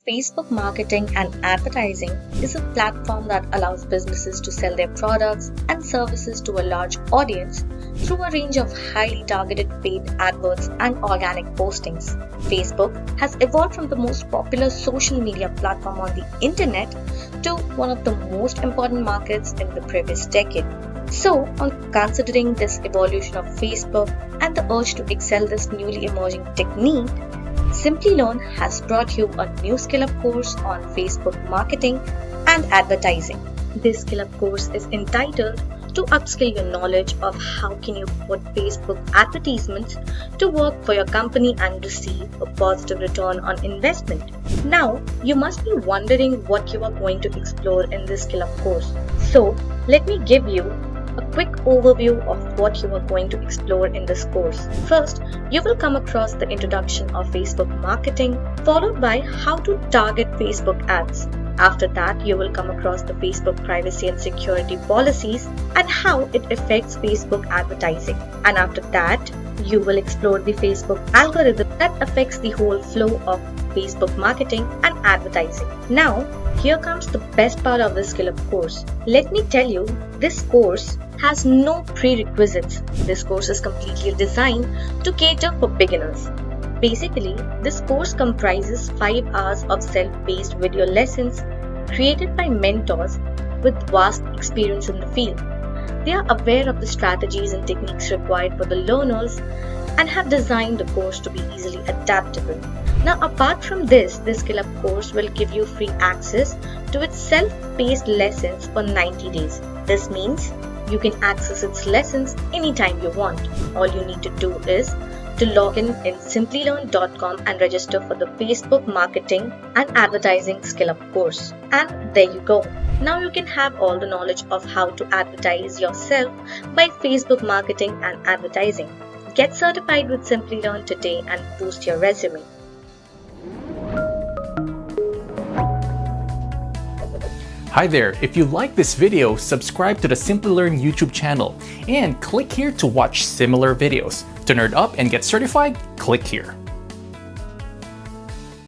Facebook marketing and advertising is a platform that allows businesses to sell their products and services to a large audience through a range of highly targeted paid adverts and organic postings. Facebook has evolved from the most popular social media platform on the internet to one of the most important markets in the previous decade. So, on considering this evolution of Facebook and the urge to excel this newly emerging technique, Simplilearn has brought you a new Skillup course on Facebook marketing and advertising. This Skillup course is entitled to upskill your knowledge of how can you put Facebook advertisements to work for your company and receive a positive return on investment. Now, you must be wondering what you are going to explore in this Skillup course. So, let me give you a quick overview of what you are going to explore in this course. First, you will come across the introduction of Facebook marketing, followed by how to target Facebook ads. After that, you will come across the Facebook privacy and security policies and how it affects Facebook advertising. And after that, you will explore the Facebook algorithm that affects the whole flow of Facebook marketing and advertising. Now, here comes the best part of the Skillup course. Let me tell you, this course has no prerequisites. This course is completely designed to cater for beginners. Basically, this course comprises 5 hours of self-paced video lessons created by mentors with vast experience in the field. They are aware of the strategies and techniques required for the learners and have designed the course to be easily adaptable. Now, apart from this Skillup course will give you free access to its self-paced lessons for 90 days. This means you can access its lessons anytime you want. All you need to do is to log in simplilearn.com and register for the Facebook marketing and advertising Skillup course. And there you go. Now you can have all the knowledge of how to advertise yourself by Facebook marketing and advertising. Get certified with Simplilearn today and boost your resume. Hi there, if you like this video, subscribe to the Simplilearn YouTube channel and click here to watch similar videos. To nerd up and get certified, click here.